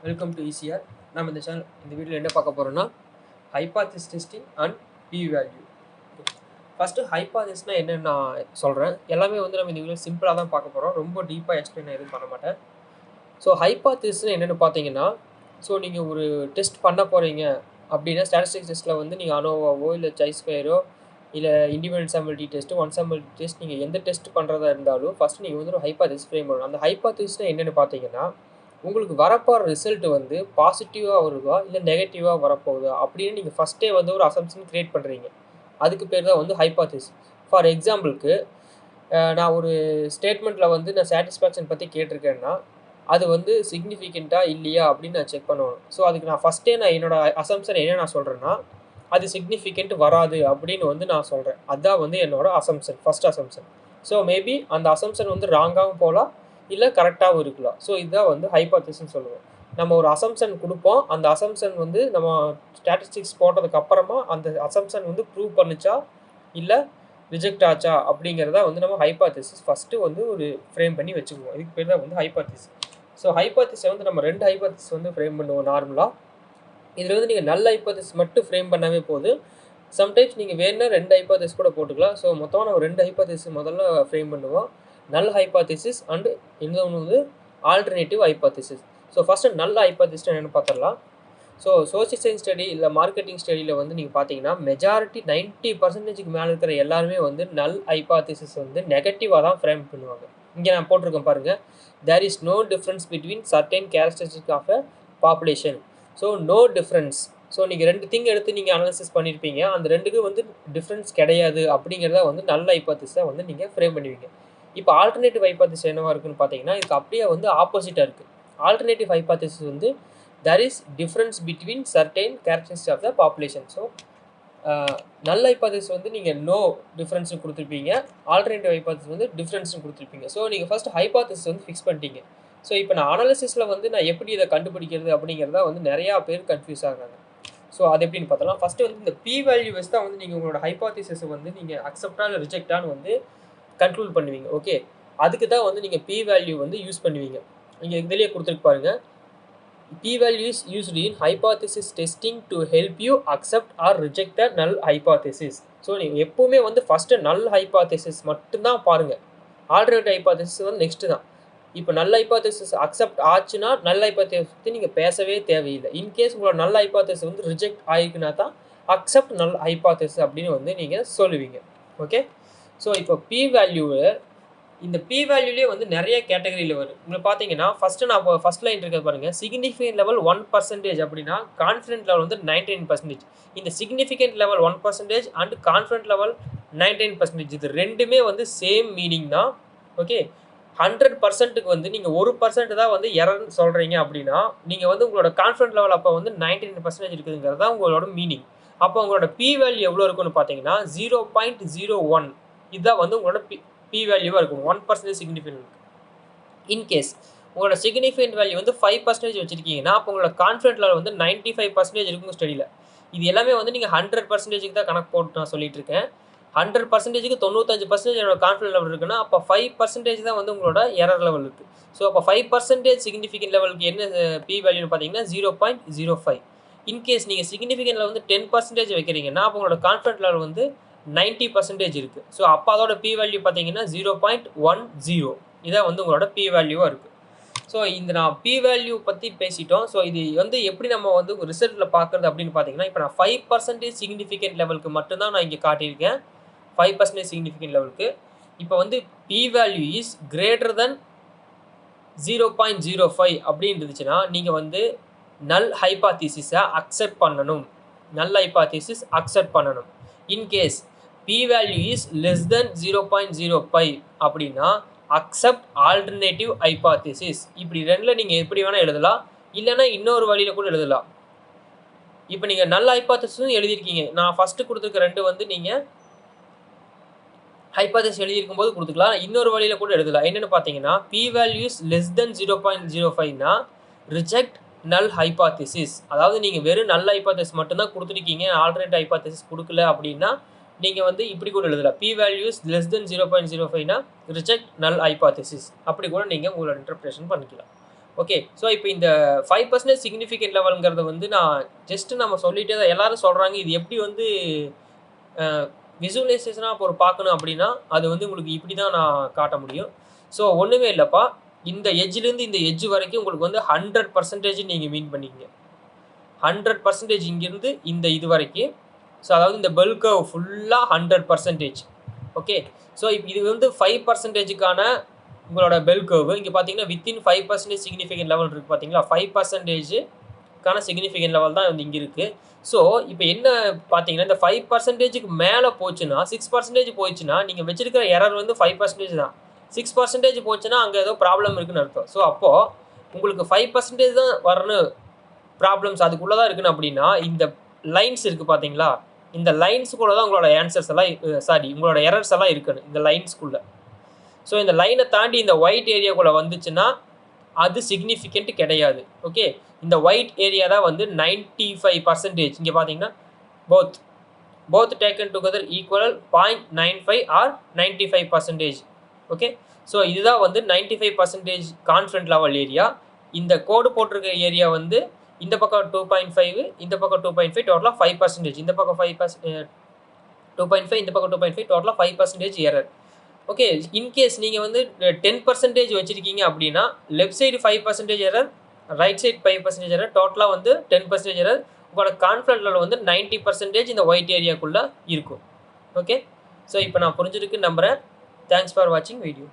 Welcome to ECR. நம்ம இந்த வீடியோவில் என்ன பார்க்க போகிறோம்னா hypothesis testing and P value. First ஹைபாத்திஸ்னால் என்னென்னு நான் சொல்கிறேன். எல்லாமே வந்து நம்ம இந்த வீடியோ சிம்பிளாக தான் பார்க்க போகிறோம். ரொம்ப டீப்பாக எக்ஸ்பிளைன் எதுவும் பண்ண மாட்டேன். ஸோ ஹைபாத்திஸ்னால் என்னென்னு பார்த்தீங்கன்னா, ஸோ நீங்கள் ஒரு டெஸ்ட் பண்ண போகிறீங்க அப்படின்னா ஸ்டாட்டிஸ்டிக்ஸ் டெஸ்ட்டில் வந்து நீங்கள் அனோவாவோ இல்லை சை-ஸ்கொயரோ இல்லை independent sample test one sample test நீங்கள் எந்த டெஸ்ட் பண்ணுறதா இருந்தாலும் ஃபஸ்ட்டு நீங்கள் வந்து ஒரு ஹைபாத்திஸ் ஃப்ரேம் பண்ணணும். அந்த ஹைபாத்திஸ்னால் என்னென்னு பார்த்தீங்கன்னா, உங்களுக்கு வரப்போகிற ரிசல்ட் வந்து பாசிட்டிவாக வருதா இல்லை நெகட்டிவாக வரப்போகுதா அப்படின்னு நீங்கள் ஃபஸ்ட்டே வந்து ஒரு அசம்ப்ஷன் க்ரியேட் பண்ணுறீங்க. அதுக்கு பேர் தான் வந்து ஹைபாத்திஸ். ஃபார் எக்ஸாம்பிளுக்கு நான் ஒரு ஸ்டேட்மெண்ட்டில் வந்து நான் சாட்டிஸ்ஃபேக்ஷன் பற்றி கேட்டிருக்கேன்னா அது வந்து சிக்னிஃபிகண்ட்டாக இல்லையா அப்படின்னு நான் செக் பண்ணணும். ஸோ அதுக்கு நான் ஃபஸ்ட்டே என்னோடய அசம்ப்ஷன் என்ன நான் சொல்கிறேன்னா, அது சிக்னிஃபிகண்ட் வராது அப்படின்னு வந்து நான் சொல்கிறேன். அதுதான் வந்து என்னோடய assumption, first assumption. So maybe அந்த அசம்ப்ஷன் வந்து ராங்காகவும் போகலாம், இல்லை கரெக்டாகவும் இருக்கலாம். ஸோ இதுதான் வந்து ஹைபாத்திஸ்ன்னு சொல்லுவோம். நம்ம ஒரு அசம்ப்ஷன் கொடுப்போம், அந்த அசம்ப்ஷன் வந்து நம்ம ஸ்டாட்டிஸ்டிக்ஸ் போட்டதுக்கு அப்புறமா அந்த அசம்ப்ஷன் வந்து ப்ரூவ் பண்ணுச்சா இல்லை ரிஜெக்ட் ஆச்சா அப்படிங்கிறத வந்து நம்ம ஹைபாத்திசிஸ் ஃபஸ்ட்டு வந்து ஒரு ஃப்ரேம் பண்ணி வச்சுக்குவோம். இதுக்கு பேர் தான் வந்து ஹைபாத்திஸ். ஸோ ஹைபாத்திஸை வந்து நம்ம 2 ஹைபாத்திஸ் வந்து ஃப்ரேம் பண்ணுவோம் நார்மலாக. இதில் வந்து நீங்கள் நல்ல ஹைபாத்திஸ் மட்டும் ஃப்ரேம் பண்ணாவே போதும். சம்டைம்ஸ் நீங்கள் வேணுன்னா 2 ஹைபாத்திஸ் கூட போட்டுக்கலாம். ஸோ மொத்தமாக நம்ம 2 ஹைபாத்திஸ் முதல்ல ஃப்ரேம் பண்ணுவோம். நல் ஹைபாத்திசிஸ் அண்ட் இன்னொன்று வந்து ஆல்டர்னேட்டிவ் ஹைபாத்திசிஸ். ஸோ ஃபஸ்ட்டு நல்ல ஹைபாத்திஸ் என்னென்னு பார்த்துடலாம். ஸோ சோசியல் சயின்ஸ் ஸ்டடி இல்லை மார்க்கெட்டிங் ஸ்டடியில் வந்து நீங்கள் பார்த்தீங்கன்னா மெஜாரிட்டி 90% மேலே இருக்கிற எல்லாருமே வந்து நல் ஹைபாத்திசிஸ் வந்து நெகட்டிவாக தான் ஃப்ரேம் பண்ணுவாங்க. இங்கே நான் போட்டிருக்கேன் பாருங்கள். There is no difference between certain characteristic of a population. So no difference. So நீங்கள் 2 திங் எடுத்து நீங்கள் அனாலிசிஸ் பண்ணியிருப்பீங்க, அந்த 2க்கு வந்து டிஃப்ரென்ஸ் கிடையாது அப்படிங்கிறத வந்து நல்ல ஹைபாத்திஸை வந்து நீங்கள் ஃப்ரேம் பண்ணுவீங்க. இப்போ ஆல்டர்னேட்டிவ் ஹைபாத்திஸ் என்னவாக இருக்குன்னு பார்த்தீங்கன்னா, இதுக்கு அப்படியே வந்து ஆப்போசிட்டாக இருக்குது. ஆல்டர்னேட்டிவ் ஹைபாத்திசிஸ் வந்து there is difference between certain characteristic of the population. So null hypothesis வந்து நீங்கள் நோ டிஃப்ரென்ஸும் கொடுத்துருப்பீங்க, ஆல்டர்னேட்டிவ் ஹைபாத்திஸ் வந்து டிஃப்ரென்ஸும் கொடுத்துருப்பீங்க. ஸோ நீங்கள் ஃபஸ்ட்டு ஹைபாத்திஸ் வந்து ஃபிக்ஸ் பண்ணிட்டீங்க. ஸோ இப்போ நான் அனாலிசிஸில் வந்து நான் எப்படி இதை கண்டுபிடிக்கிறது அப்படிங்கிறத வந்து நிறையா பேர் கன்ஃபியூஸ் ஆகிறாங்க. ஸோ அது எப்படின்னு பார்த்தலாம். ஃபஸ்ட்டு வந்து இந்த பி வேல்யூ வச்சு தான் வந்து நீங்கள் உங்களோட ஹைபாத்திஸை வந்து நீங்கள் அக்செப்டா இல்லை ரிஜெக்டான்னு வந்து கண்ட்ரோல் பண்ணுவீங்க. ஓகே, அதுக்கு தான் வந்து நீங்கள் பி வேல்யூ வந்து யூஸ் பண்ணுவீங்க. நீங்கள் இதுலேயே கொடுத்துருக்கு பாருங்கள். P value is used in hypothesis testing to help you accept or reject the null hypothesis. So நீங்கள் எப்போவுமே வந்து ஃபஸ்ட்டு நல் ஹைபாத்திசிஸ் மட்டும்தான் பாருங்கள். ஆல்டர்னேட்டிவ் ஹைபாத்திசிஸ் வந்து நெக்ஸ்ட்டு தான். இப்போ நல்ல ஹைபாத்திசிஸ் அக்செப்ட் ஆச்சுன்னா நல்ல ஹைபாத்திசிஸ் பற்றி நீங்கள் பேசவே தேவையில்லை. இன்கேஸ் உங்களோட நல்ல ஹைபாத்திசிஸ் வந்து ரிஜெக்ட் ஆகிக்குன்னா தான் அக்செப்ட் நல் ஹைபாத்திசிஸ் அப்படின்னு வந்து நீங்கள் சொல்லுவீங்க. ஓகே, ஸோ இப்போ பி வேல்யூவை இந்த பி வேல்யூலேயே வந்து நிறைய கேட்டகரியில் வரும். உங்களுக்கு பார்த்தீங்கன்னா ஃபஸ்ட்டு நான் ஃபஸ்ட் லைன் இருக்கிறது பாருங்கள். சிக்னிஃபிகண்ட் லெவல் 1% அப்படின்னா கான்ஃபிடென்ட் லெவல் வந்து 99%. இந்த significant level 1% and confident level 99%, இது ரெண்டுமே வந்து சேம் மீனிங் தான். ஓகே, 100%க்கு வந்து நீங்கள் 1% தான் வந்து எரர்னு சொல்கிறீங்க அப்படின்னா நீங்கள் வந்து உங்களோட கான்ஃபிடென்ட் லெவல் அப்போ வந்து 99% இருக்குதுங்கிறது தான் உங்களோட மீனிங். அப்போ உங்களோட பி வேல்யூ எவ்வளோ இருக்குன்னு பார்த்தீங்கன்னா 0.01. இதுதான் வந்து உங்களோட பி வேல்யூவாக இருக்கும். 1% சிக்னிஃபிகண்ட். இன்கேஸ் உங்களோட சிக்னிஃபிகண்ட் வேல்யூ வந்து 5% வச்சுருக்கீங்கன்னா அப்போ உங்களோட கான்ஃபிடென்ட் லெவல் வந்து 95% இருக்கும் ஸ்டடியில். இது எல்லாமே வந்து நீங்கள் 100%க்கு தான் கணக்கு போட்டு நான் சொல்லிட்டு இருக்கேன். 100%க்கு 95% என்னோட கான்ஃபிடென்ட் லெவல் இருக்குன்னா அப்போ 5% தான் வந்து உங்களோட எரர் லெவல் இருக்குது. ஸோ அப்போ 5% சிக்னிஃபிகண்ட் லெவலுக்கு என்ன பி வேல்யூன்னு பார்த்தீங்கன்னா 0.05. இன்கேஸ் நீங்கள் சிக்னிஃபிகண்ட் லெவல் வந்து 10% வைக்கிறீங்கன்னா அப்போ உங்களோட கான்ஃபிடென்ட் லெவல் வந்து 90% இருக்குது. ஸோ அப்போ அதோட பி வேல்யூ பார்த்தீங்கன்னா 0.10. இதான் வந்து உங்களோட பி வேல்யூவாக இருக்குது. ஸோ இந்த நான் பி வேல்யூ பற்றி பேசிட்டோம். ஸோ இது வந்து எப்படி நம்ம வந்து ரிசல்ட்டில் பார்க்குறது அப்படின்னு பார்த்தீங்கன்னா, இப்போ நான் 5% சிக்னிஃபிகண்ட் லெவலுக்கு மட்டும்தான் நான் இங்கே காட்டியிருக்கேன். 5% சிக்னிஃபிகண்ட் லெவலுக்கு இப்போ வந்து P value is greater than 0.05 அப்படின்னு இருந்துச்சுன்னா நீங்கள் வந்து நல் ஹைபாத்திசிஸை அக்செப்ட் பண்ணணும். நல் ஹைபாத்திசிஸ் அக்செப்ட் பண்ணணும். In case P value is less than 0.05 அப்படின்னா அக்செப்ட் ஆல்டர்னேட்டிவ் ஹைபாத்திசிஸ். இப்படி ரெண்டில் நீங்கள் எப்படி வேணால் எழுதலாம், இல்லைன்னா இன்னொரு வழியில் கூட எழுதலாம். இப்போ நீங்கள் நல்ல ஹைபாத்திசிஸும் எழுதியிருக்கீங்க. நான் ஃபஸ்ட்டு கொடுத்துருக்க 2 வந்து நீங்கள் ஹைபாத்திசிஸ் எழுதியிருக்கும் போது கொடுத்துக்கலாம். இன்னொரு வழியில் கூட எழுதலாம். என்னென்னு பார்த்தீங்கன்னா P value is less than 0.05னா ரிஜெக்ட் நல் ஹைபாத்திசிஸ். அதாவது நீங்கள் வெறும் நல்ல ஹைபாத்திசிஸ் மட்டும்தான் கொடுத்துருக்கீங்க, ஆல்டர்னேட் ஹைபாத்திசிஸ் கொடுக்கல அப்படின்னா நீங்கள் வந்து இப்படி கூட எழுதலாம். பி வேல்யூஸ் லெஸ் தென் 0.05னா ரிஜெக்ட் நல் ஹைபாத்திசிஸ். அப்படி கூட நீங்கள் உங்களோட இன்டர்பிரேஷன் பண்ணிக்கலாம். ஓகே. ஸோ இப்போ இந்த 5% சிக்னிஃபிகன்ட் லெவல்ங்கிறத வந்து நான் ஜஸ்ட் நம்ம சொல்லிட்டே தான் எல்லாரும் சொல்றாங்க. இது எப்படி வந்து அ விசுவலைசேஷனா ஒரு பார்க்கணும் அப்படின்னா, அது வந்து உங்களுக்கு இப்படி தான் நான் காட்ட முடியும். ஸோ ஒண்ணுமே இல்லப்பா. இந்த எட்ஜ்லேருந்து இந்த எட்ஜ் வரைக்கும் உங்களுக்கு வந்து 100% நீங்க மீன் பண்ணிக்கங்க. 100% இங்கிருந்து இந்த இது வரைக்கும். ஸோ அதாவது இந்த பெல் கர்வ் ஃபுல்லா 100%. ஓகே. ஸோ இது வந்து 5%க்கான உங்களோட பெல் கர்வ். இங்க பார்த்தீங்கன்னா வித்தின் 5% சிக்னிஃபிகன்ட் லெவல் இருக்கு பார்த்தீங்களா? 5%க்கான சிக்னிஃபிகன்ட் லெவல் தான் வந்து இங்க இருக்கு. ஸோ இப்போ என்ன பார்த்தீங்கன்னா, இந்த 5%க்கு மேல போச்சுன்னா 6% போயிடுச்சுன்னா, நீங்க வச்சிருக்கிற எரர் வந்து 5% தான். 6% போச்சுன்னா, அங்க ஏதோ ப்ராப்ளம் இருக்குன்னு அர்த்தம். ஸோ அப்போ உங்களுக்கு 5% தான் வரணும் ப்ராப்ளம்ஸ் அதுக்குள்ள தான் இருக்கணும் அப்படின்னா, இந்த லைன்ஸ் இருக்கு பார்த்தீங்களா? இந்த லைன்ஸ்குள்ள தான் உங்களோட ஆன்சர்ஸ் எல்லாம் உங்களோட எரர்ஸ் எல்லாம் இருக்கணும். இந்த லைன்ஸ்குள்ள. ஸோ இந்த லைனை தாண்டி இந்த ஒயிட் ஏரியாக்குள்ள வந்துச்சுன்னா, அது சிக்னிஃபிகன்ட் கிடையாது. ஓகே. இந்த ஒயிட் ஏரியா தான் வந்து 95%. இங்க பார்த்தீங்கன்னா, both both taken together equal 0.95 or 95%. Okay. So இதுதான் வந்து 95% கான்ஃபிடன்ட் லெவல் ஏரியா. இந்த கோடு போட்டிருக்க ஏரியா வந்து இந்த பக்கம் 2.5 இந்த பக்கம் 2.5 டோட்டலா 5%. இந்த பக்கம் 2.5 இந்த பக்கம் 2.5 டோட்டலா 5% எரர். ஓகே. இன்கேஸ் நீங்க வந்து 10% வச்சிருக்கீங்க அப்படின்னா, left side 5% error, right side 5% error, டோட்டலா வந்து 10% எரர். உங்களோட கான்ஃபிடன்ட் லெவல் வந்து 90% இந்த ஒயிட் ஏரியாக்குள்ள இருக்கும். ஓகே. ஸோ இப்போ நான் புரிஞ்சிருக்குன்னு நம்புறேன். தேங்க்ஸ் ஃபார் வாட்சிங் வீடியோ.